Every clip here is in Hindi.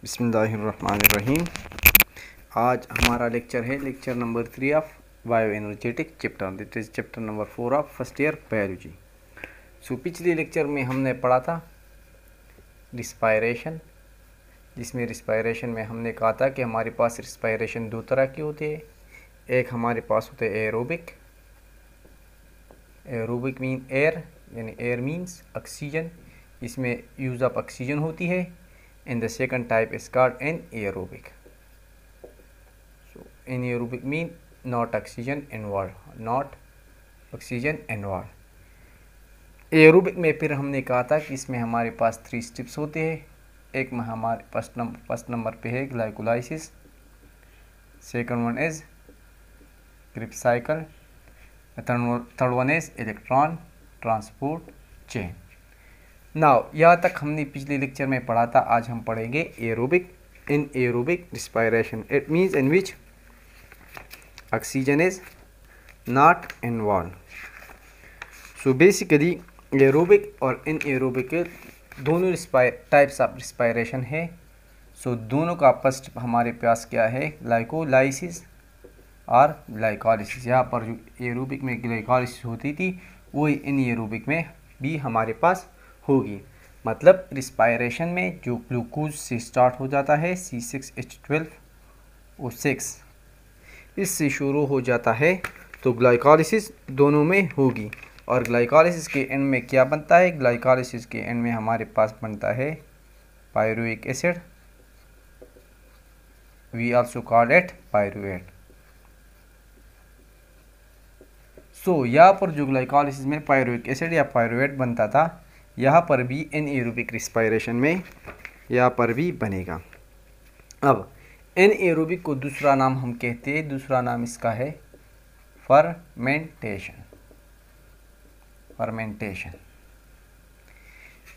बिस्मिल्लाहिर्रहमानिर्रहीम। आज हमारा लेक्चर है lecture number 3 of bio energetic chapter. That is chapter number 4 of first year biology. पिछले लेक्चर में हमने पढ़ा था रिस्पायरेशन, जिसमें रिस्पायरेशन में हमने कहा था कि हमारे पास रिस्पायरेशन दो तरह की होती है। एक हमारे पास होते है एरोबिक। एरोबिक मीन एयर, यानी एयर मीन्स ऑक्सीजन, इसमें यूज़ ऑफ ऑक्सीजन होती है। And the second type is called anaerobic. So anaerobic mean not oxygen involved. Aerobic में फिर हमने कहा था कि इसमें हमारे पास 3 स्टेप्स होते हैं। एक में हमारे फर्स्ट नंबर पे है glycolysis, second one is Krebs cycle, third one is electron transport chain. Now यहाँ तक हमने पिछले लेक्चर में पढ़ा था। आज हम पढ़ेंगे aerobic. In aerobic respiration it means in which oxygen is not involve. So basically aerobic और इन एरोबिक के दोनों टाइप्स ऑफ रिस्पायरेशन है। सो दोनों का फर्स्ट हमारे पास क्या है, ग्लाइकोलाइसिस और ग्लाइकोलिसिस। यहाँ पर जो एरोबिक में ग्लाइकोलिसिस होती थी वही इन एरोबिक में भी हमारे पास होगी। मतलब रिस्पायरेशन में जो ग्लूकोज से स्टार्ट हो जाता है C6H12O6, इससे शुरू हो जाता है, तो ग्लाइकोलिसिस दोनों में होगी। और ग्लाइकोलिसिस के एंड में क्या बनता है, ग्लाइकोलिसिस के एंड में हमारे पास बनता है pyruvic acid, we also called it pyruvate. So यहाँ पर जो ग्लाइकोलिसिस में पायरुविक एसिड या पायरुवेट बनता था, यहाँ पर भी एनएरोबिक रिस्पायरेशन में यहाँ पर भी बनेगा। अब एनएरोबिक को दूसरा नाम हम कहते हैं, दूसरा नाम इसका है फर्मेंटेशन।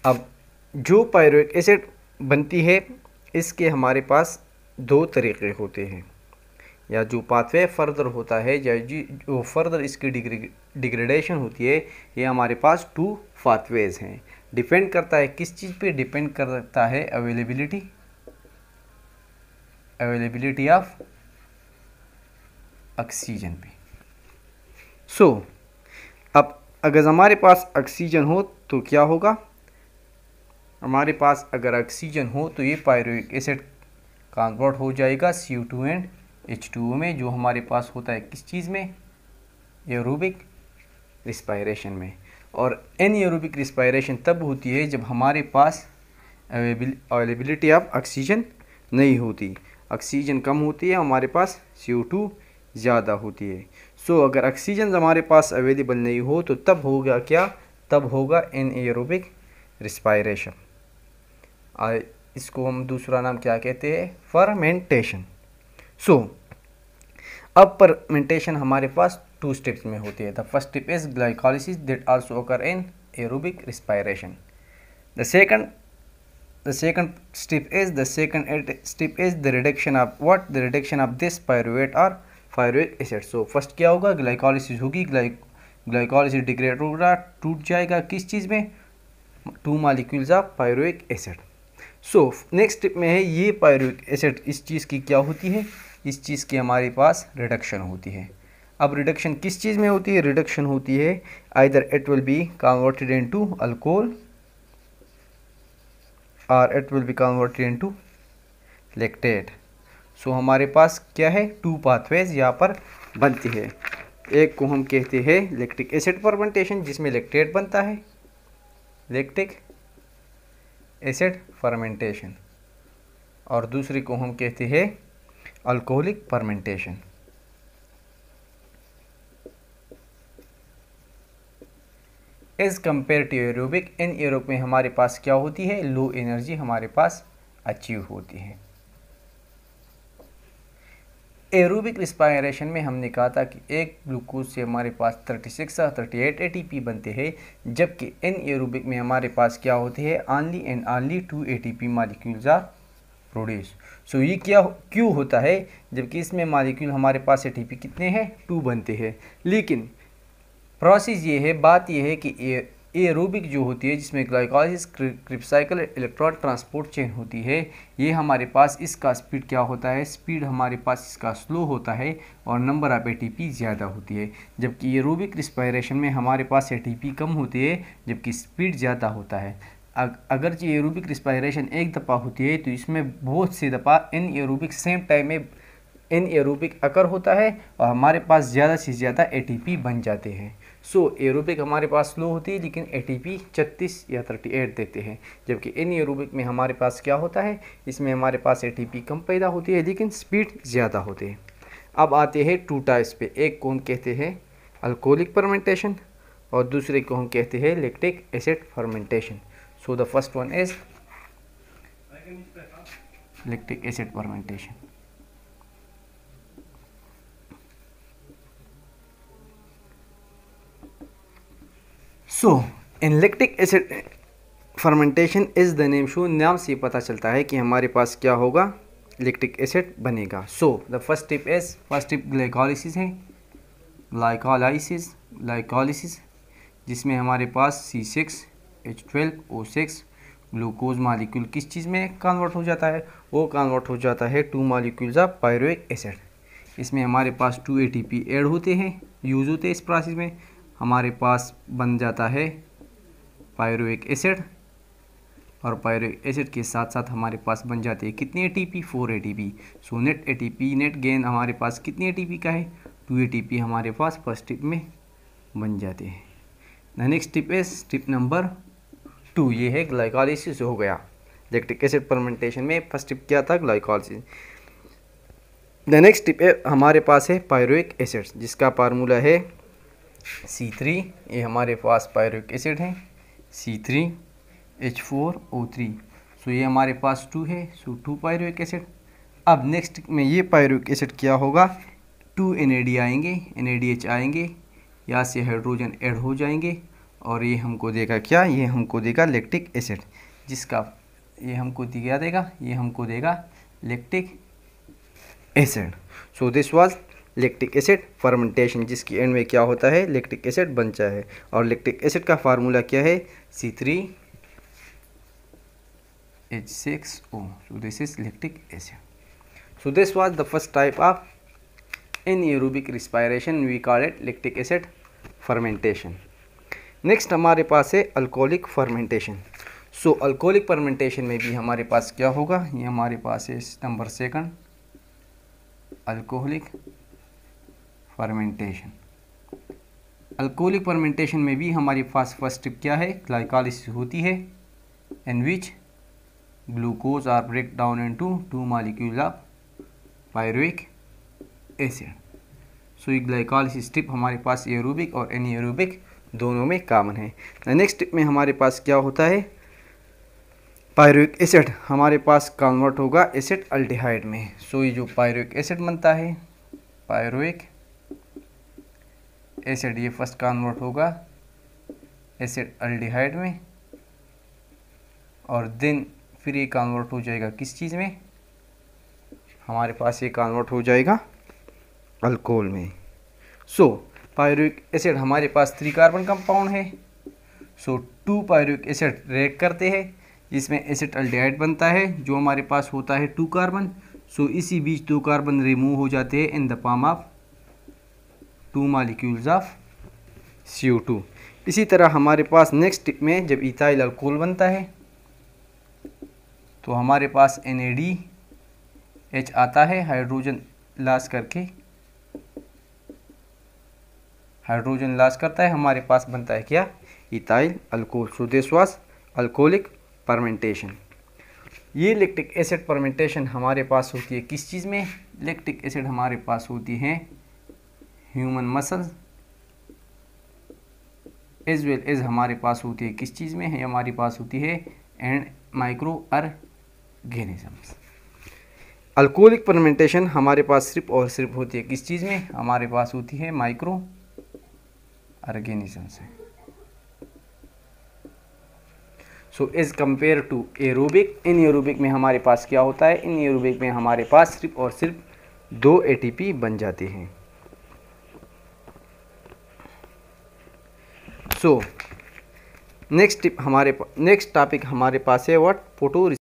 अब जो पायरुविक एसिड बनती है, इसके हमारे पास दो तरीके होते हैं, या जो पाथवे फर्दर होता है या जो फर्दर इसकी डिग्रेडेशन होती है, ये हमारे पास 2 पाथवेज हैं। डिपेंड करता है किस चीज़ पे, डिपेंड करता है अवेलेबिलिटी ऑफ ऑक्सीजन पे। सो अब अगर हमारे पास ऑक्सीजन हो तो क्या होगा, हमारे पास अगर ऑक्सीजन हो तो ये पायरुविक एसिड कन्वर्ट हो जाएगा CO2 एंड H2O में, जो हमारे पास होता है किस चीज़ में, एरोबिक रिस्पायरेशन में। और एनएरोबिक रिस्पायरेशन तब होती है जब हमारे पास अवेलेबिलिटी ऑफ ऑक्सीजन नहीं होती, ऑक्सीजन कम होती है, हमारे पास CO2 ज़्यादा होती है। सो अगर ऑक्सीजन हमारे पास अवेलेबल नहीं हो तो तब होगा क्या, तब होगा एनएरोबिक रिस्पायरेशन। इसको हम दूसरा नाम क्या कहते हैं, फर्मेंटेशन। सो अब फर्मेंटेशन हमारे पास 2 स्टेप्स में होती है। The first step is glycolysis that also occur in aerobic respiration. The second step is the reduction of the reduction of this pyruvate or pyruvic acid. So first क्या होगा, ग्लाइकोलिसिस होगी, ग्लाइकोलिसिस डिग्रेड होगा, टूट जाएगा किस चीज़ में, 2 molecules of pyruvic acid. So next step में है ये पायरुविक एसिड, इस चीज़ की क्या होती है, इस चीज़ की हमारे पास रिडक्शन होती है। अब रिडक्शन किस चीज़ में होती है, रिडक्शन होती है either it will be converted into alcohol और it will be converted into lactate. So हमारे पास क्या है, 2 पाथवेज यहाँ पर बनती है। एक को हम कहते हैं लैक्टिक एसिड फर्मेंटेशन, जिसमें लैक्टेट बनता है, लैक्टिक एसिड फर्मेंटेशन, और दूसरी को हम कहते हैं alcoholic fermentation. As compare to aerobic, in aerobic में हमारे पास क्या होती है, लो एनर्जी हमारे पास अचीव होती है। एरोबिक रिस्पायरेशन में हमने कहा था कि एक ग्लूकोज से हमारे पास 36 और 38 ATP बनते हैं, जबकि इन एरोबिक में हमारे पास क्या होती है, only and only 2 ATP molecules are produce. So ये क्यों होता है, जबकि इसमें मॉलिक्यूल हमारे पास ATP कितने हैं, 2 बनते हैं। लेकिन प्रोसेस ये है, बात ये है कि एरोबिक जो होती है जिसमें ग्लाइकोलाइसिस क्रिप्साइकल इलेक्ट्रॉन ट्रांसपोर्ट चेन होती है, ये हमारे पास इसका स्पीड क्या होता है, स्पीड हमारे पास इसका स्लो होता है और नंबर ऑफ एटीपी ज़्यादा होती है। जबकि एरोबिक रिस्पायरेशन में हमारे पास एटीपी कम होती है जबकि स्पीड ज़्यादा होता है। अगर जो एरोबिक रिस्पायरेशन एक दफ़ा होती है तो इसमें बहुत सी दफ़ा इन एरोबिक सेम टाइम में इन एरोबिक अकर होता है और हमारे पास ज़्यादा से ज़्यादा एटीपी बन जाते हैं। सो एरोबिक हमारे पास स्लो होती है लेकिन एटीपी 36 या 38 देते हैं, जबकि इन एरोबिक में हमारे पास क्या होता है, इसमें हमारे पास एटीपी कम पैदा होती है लेकिन स्पीड ज़्यादा होती है। अब आते हैं टू टाइप्स पे, एक को हम कहते हैं अल्कोहलिक फर्मेंटेशन और दूसरे को हम कहते हैं lactic acid fermentation. So the first one is lactic acid fermentation. So in lactic acid fermentation is the name show, नाम से पता चलता है कि हमारे पास क्या होगा, लैक्टिक एसिड बनेगा। So the first step glycolysis है, ग्लाइकोलाइसिस जिसमें हमारे पास C6H12O6 ग्लूकोज मॉलिक्यूल किस चीज़ में कन्वर्ट हो जाता है, वो कन्वर्ट हो जाता है 2 मॉलिक्यूल्स ऑफ पायरुविक एसिड। इसमें हमारे पास 2 ATP ऐड होते हैं, यूज़ होते हैं इस प्रोसेस में, हमारे पास बन जाता है पायरुविक एसिड और पायरुविक एसिड के साथ साथ हमारे पास बन जाते हैं कितने ATP, 4 ATP। So net ATP net gain हमारे पास कितने ATP का है, 2 ATP हमारे पास फर्स्ट स्टेप में बन जाते हैं। The next step is step number 2, ये है ग्लाइकोलाइसिस हो गया। लैक्टिक एसिड फर्मेंटेशन में फर्स्ट स्टेप क्या था, ग्लाइकोलाइसिस। द नेक्स्ट स्टेप हमारे पास है पायरुविक एसिड जिसका फार्मूला है C3, ये हमारे पास पायरुविक एसिड है C3H4O3। सो ये हमारे पास 2 है, सो 2 पायरुविक एसिड। अब नेक्स्ट में ये पायरुविक एसिड क्या होगा, 2 NAD आएंगे, NADH आएंगे, यहाँ से हाइड्रोजन ऐड हो जाएंगे और ये हमको देगा क्या, ये हमको देगा लैक्टिक एसिड, जिसका ये हमको दिया देगा, ये हमको देगा lactic acid. So this was lactic acid fermentation, जिसकी एंड में क्या होता है, लैक्टिक एसिड बनता है। और लैक्टिक एसिड का फार्मूला क्या है, C3H6O। So this is lactic acid. So this was the first type of anaerobic respiration, we call it lactic acid fermentation. Next हमारे पास है अल्कोहलिक फर्मेंटेशन। सो अल्कोहलिक फर्मेंटेशन में भी हमारे पास क्या होगा, ये हमारे पास है number 2 alcoholic fermentation. Alcoholic fermentation में भी हमारे पास फर्स्ट स्टेप क्या है, ग्लाइकोलाइसिस होती है, in which glucose are break down into 2 molecule of pyruvic acid. So ये ग्लाइकोलाइसिस स्टेप हमारे पास एरोबिक और एनारोबिक दोनों में कॉमन है। नेक्स्ट स्टेप में हमारे पास क्या होता है, पायरुविक एसिड हमारे पास कन्वर्ट होगा एसिड अल्डिहाइड में। सो ये जो पायरुविक एसिड बनता है, पायरुविक एसिड ये फर्स्ट कन्वर्ट होगा एसिड अल्डिहाइड में और देन फिर ये कन्वर्ट हो जाएगा किस चीज़ में, हमारे पास ये कन्वर्ट हो जाएगा अल्कोहल में। सो पायरुविक एसिड हमारे पास 3 कार्बन कंपाउंड है। सो 2 पायरुविक एसिड रिएक्ट करते हैं जिसमें एसिड अल्डिहाइड बनता है जो हमारे पास होता है 2 कार्बन। सो इसी बीच 2 कार्बन रिमूव हो जाते हैं in the form of 2 molecules of CO2। इसी तरह हमारे पास नेक्स्ट स्टेप में जब इथाइल अल्कोहल बनता है तो हमारे पास NADH आता है, हाइड्रोजन लॉस करता है, हमारे पास बनता है क्या, ethyl alcohol. So this was alcoholic fermentation. ये लैक्टिक एसिड फर्मेंटेशन हमारे पास होती है किस चीज़ में, लैक्टिक एसिड हमारे पास होती है human muscles as well as हमारे पास होती है किस चीज़ में है, हमारी पास होती है and micro organisms. Alcoholic fermentation हमारे पास सिर्फ और सिर्फ होती है किस चीज़ में, हमारे पास होती है माइक्रो ऑर्गेनिजम्स है। So as compare to aerobic, in aerobic में हमारे पास क्या होता है, इन एरोबिक में हमारे पास सिर्फ और सिर्फ 2 ATP बन जाते हैं। सो नेक्स्ट टॉपिक हमारे पास है व्हाट, फोटो